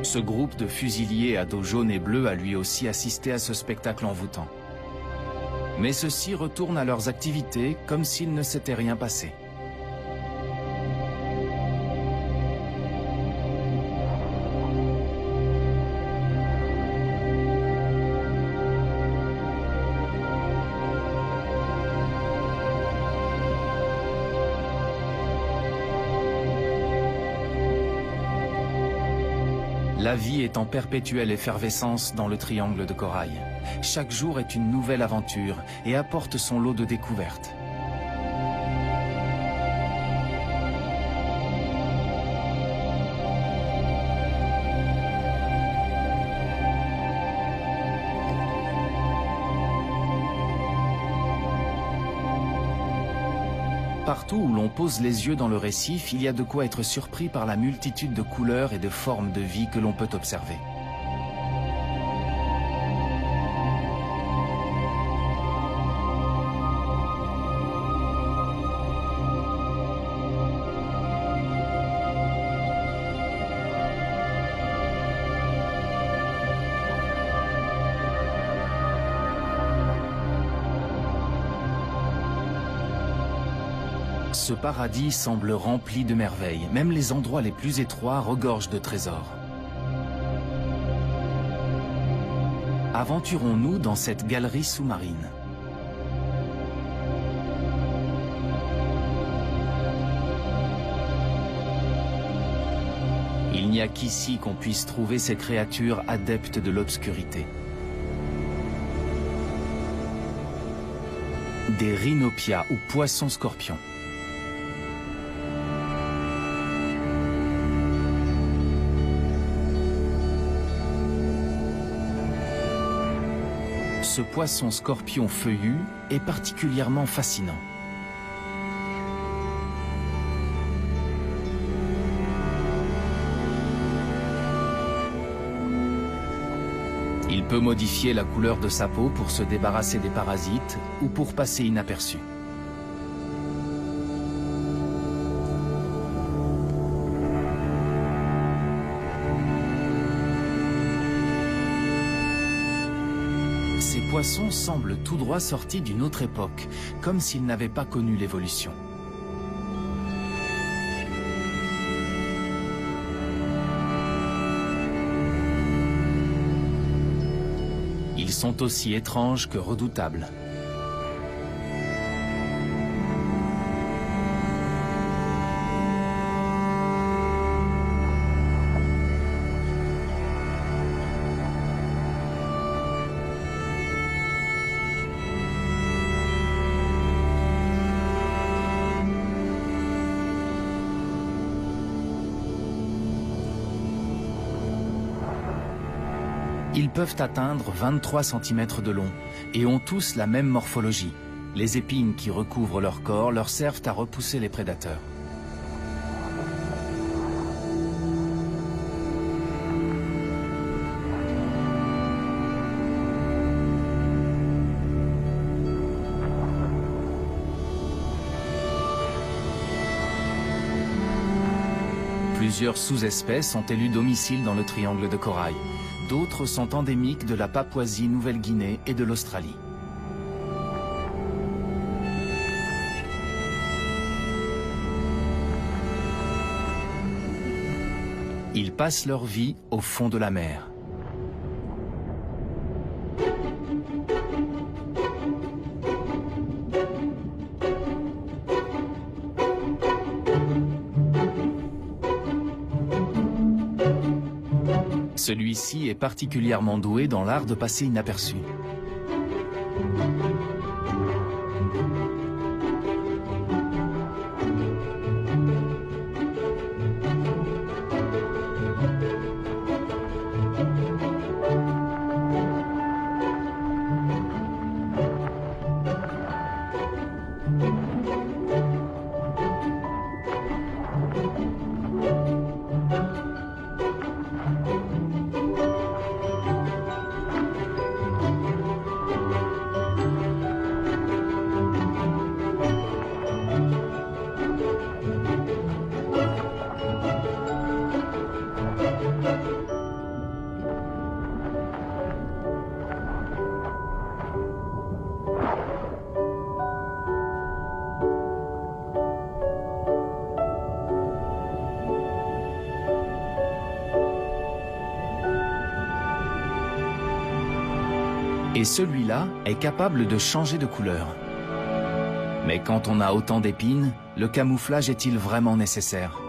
Ce groupe de fusiliers à dos jaune et bleu a lui aussi assisté à ce spectacle envoûtant. Mais ceux-ci retournent à leurs activités comme s'il ne s'était rien passé. La vie est en perpétuelle effervescence dans le triangle de corail. Chaque jour est une nouvelle aventure et apporte son lot de découvertes. Partout où l'on pose les yeux dans le récif, il y a de quoi être surpris par la multitude de couleurs et de formes de vie que l'on peut observer. Ce paradis semble rempli de merveilles. Même les endroits les plus étroits regorgent de trésors. Aventurons-nous dans cette galerie sous-marine. Il n'y a qu'ici qu'on puisse trouver ces créatures adeptes de l'obscurité. Des rhinopias ou poissons-scorpions. Ce poisson scorpion feuillu est particulièrement fascinant. Il peut modifier la couleur de sa peau pour se débarrasser des parasites ou pour passer inaperçu. Ces poissons semblent tout droit sortis d'une autre époque, comme s'ils n'avaient pas connu l'évolution. Ils sont aussi étranges que redoutables. Ils peuvent atteindre 23 cm de long et ont tous la même morphologie. Les épines qui recouvrent leur corps leur servent à repousser les prédateurs. Plusieurs sous-espèces ont élu domicile dans le triangle de corail. D'autres sont endémiques de la Papouasie-Nouvelle-Guinée et de l'Australie. Ils passent leur vie au fond de la mer. Celui-ci est particulièrement doué dans l'art de passer inaperçu. Et celui-là est capable de changer de couleur. Mais quand on a autant d'épines, le camouflage est-il vraiment nécessaire ?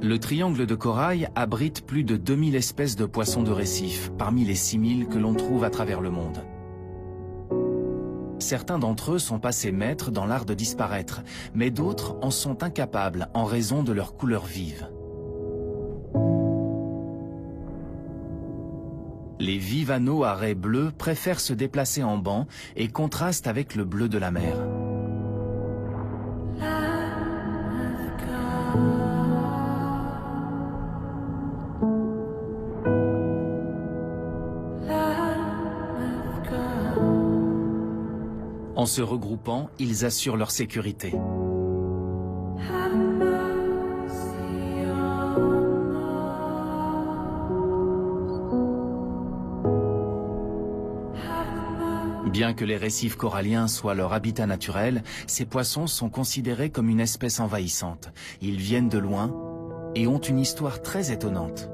Le triangle de corail abrite plus de 2000 espèces de poissons de récif, parmi les 6000 que l'on trouve à travers le monde. Certains d'entre eux sont passés maîtres dans l'art de disparaître, mais d'autres en sont incapables en raison de leur couleur vive. Les vivaneaux à raies bleues préfèrent se déplacer en banc et contrastent avec le bleu de la mer. En se regroupant, ils assurent leur sécurité. Bien que les récifs coralliens soient leur habitat naturel, ces poissons sont considérés comme une espèce envahissante. Ils viennent de loin et ont une histoire très étonnante.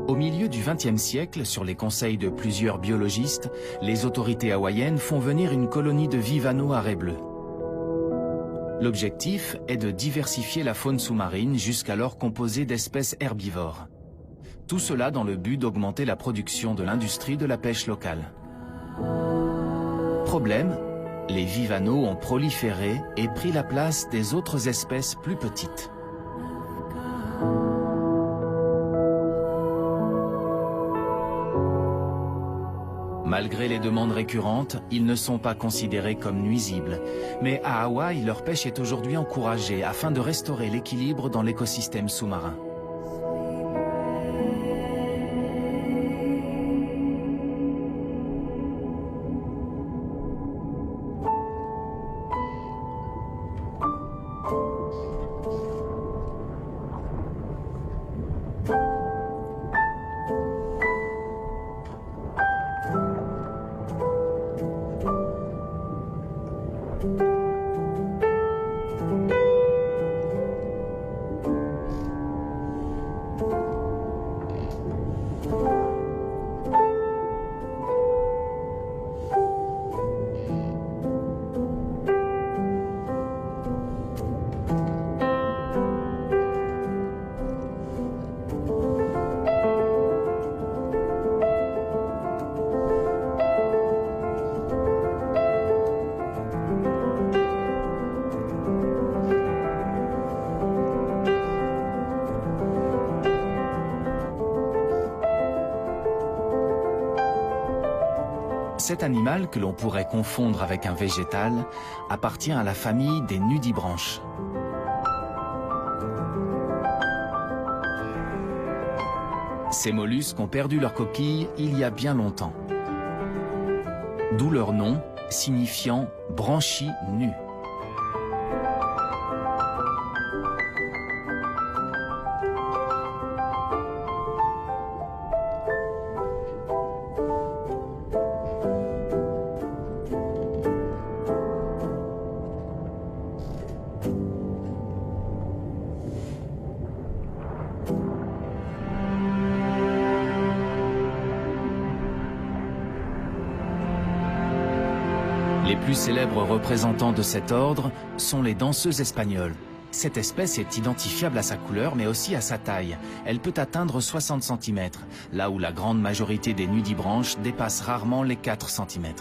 Au milieu du XXe siècle, sur les conseils de plusieurs biologistes, les autorités hawaïennes font venir une colonie de vivaneaux à raies bleues. L'objectif est de diversifier la faune sous-marine jusqu'alors composée d'espèces herbivores. Tout cela dans le but d'augmenter la production de l'industrie de la pêche locale. Problème, les vivaneaux ont proliféré et pris la place des autres espèces plus petites. Malgré les demandes récurrentes, ils ne sont pas considérés comme nuisibles. Mais à Hawaï, leur pêche est aujourd'hui encouragée afin de restaurer l'équilibre dans l'écosystème sous-marin. Cet animal, que l'on pourrait confondre avec un végétal, appartient à la famille des nudibranches. Ces mollusques ont perdu leur coquille il y a bien longtemps. D'où leur nom, signifiant « branchie nue ». Les plus célèbres représentants de cet ordre sont les danseuses espagnoles. Cette espèce est identifiable à sa couleur mais aussi à sa taille. Elle peut atteindre 60 cm, là où la grande majorité des nudibranches dépassent rarement les 4 cm.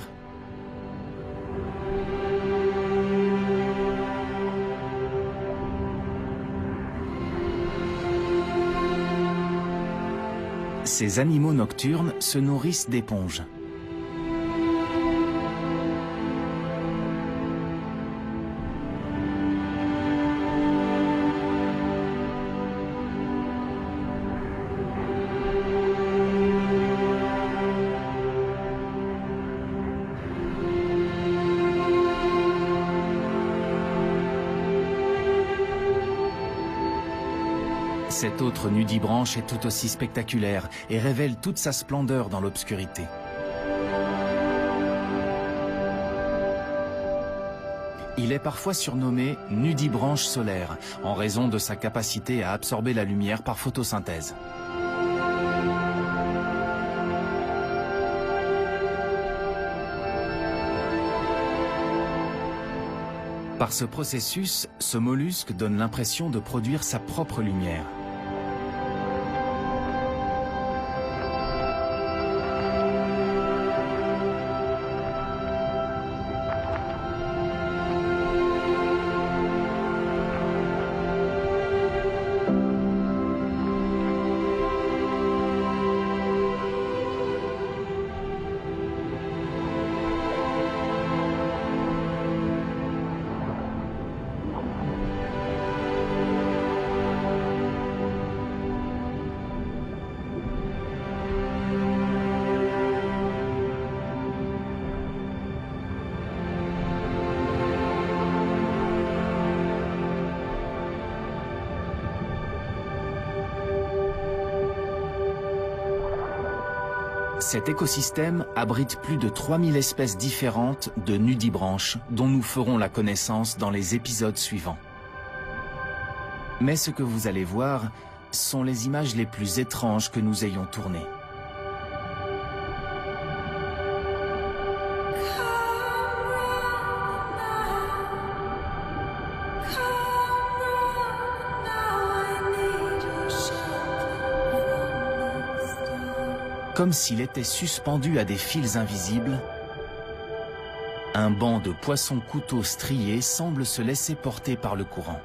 Ces animaux nocturnes se nourrissent d'éponges. Cet autre nudibranche est tout aussi spectaculaire et révèle toute sa splendeur dans l'obscurité. Il est parfois surnommé nudibranche solaire, en raison de sa capacité à absorber la lumière par photosynthèse. Par ce processus, ce mollusque donne l'impression de produire sa propre lumière. Cet écosystème abrite plus de 3000 espèces différentes de nudibranches dont nous ferons la connaissance dans les épisodes suivants. Mais ce que vous allez voir sont les images les plus étranges que nous ayons tournées. Comme s'il était suspendu à des fils invisibles, un banc de poissons-couteaux striés semble se laisser porter par le courant.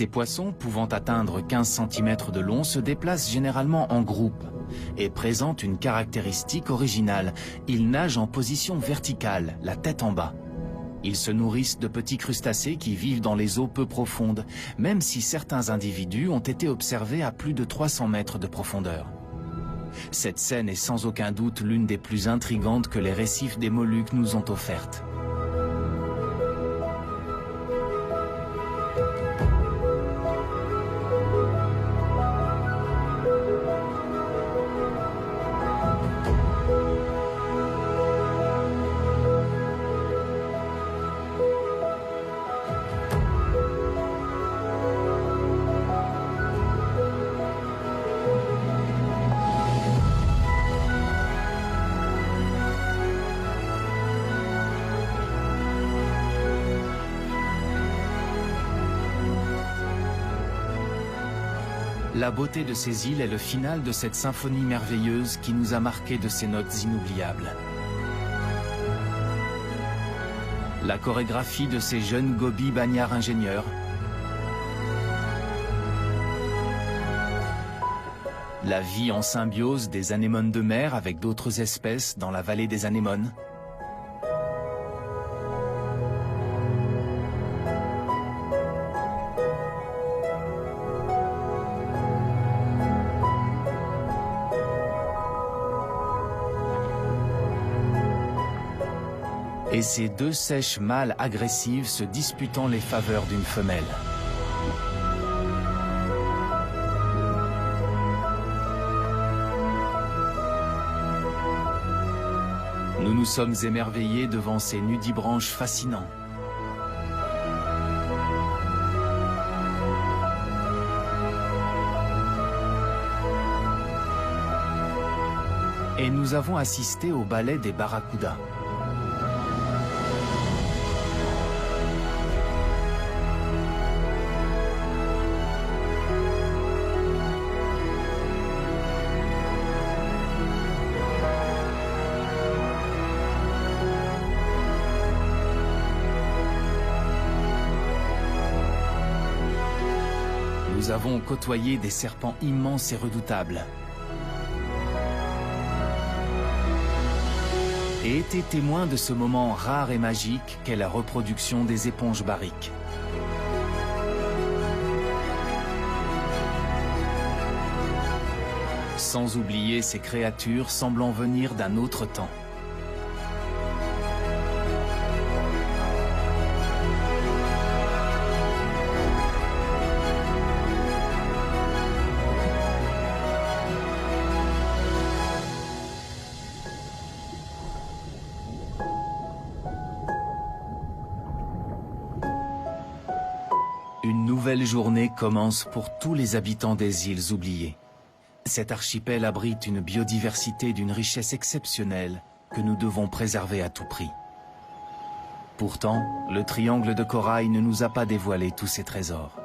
Ces poissons, pouvant atteindre 15 cm de long, se déplacent généralement en groupe et présentent une caractéristique originale. Ils nagent en position verticale, la tête en bas. Ils se nourrissent de petits crustacés qui vivent dans les eaux peu profondes, même si certains individus ont été observés à plus de 300 mètres de profondeur. Cette scène est sans aucun doute l'une des plus intrigantes que les récifs des Moluques nous ont offertes. La beauté de ces îles est le final de cette symphonie merveilleuse qui nous a marqué de ses notes inoubliables. La chorégraphie de ces jeunes gobies bagnards ingénieurs, la vie en symbiose des anémones de mer avec d'autres espèces dans la vallée des anémones, Et ces deux seiches mâles agressives se disputant les faveurs d'une femelle. Nous nous sommes émerveillés devant ces nudibranches fascinants. Et nous avons assisté au ballet des barracudas. Nous avons côtoyé des serpents immenses et redoutables. Et été témoins de ce moment rare et magique qu'est la reproduction des éponges bariques. Sans oublier ces créatures semblant venir d'un autre temps. Une nouvelle journée commence pour tous les habitants des îles oubliées. Cet archipel abrite une biodiversité d'une richesse exceptionnelle que nous devons préserver à tout prix. Pourtant, le triangle de corail ne nous a pas dévoilé tous ses trésors.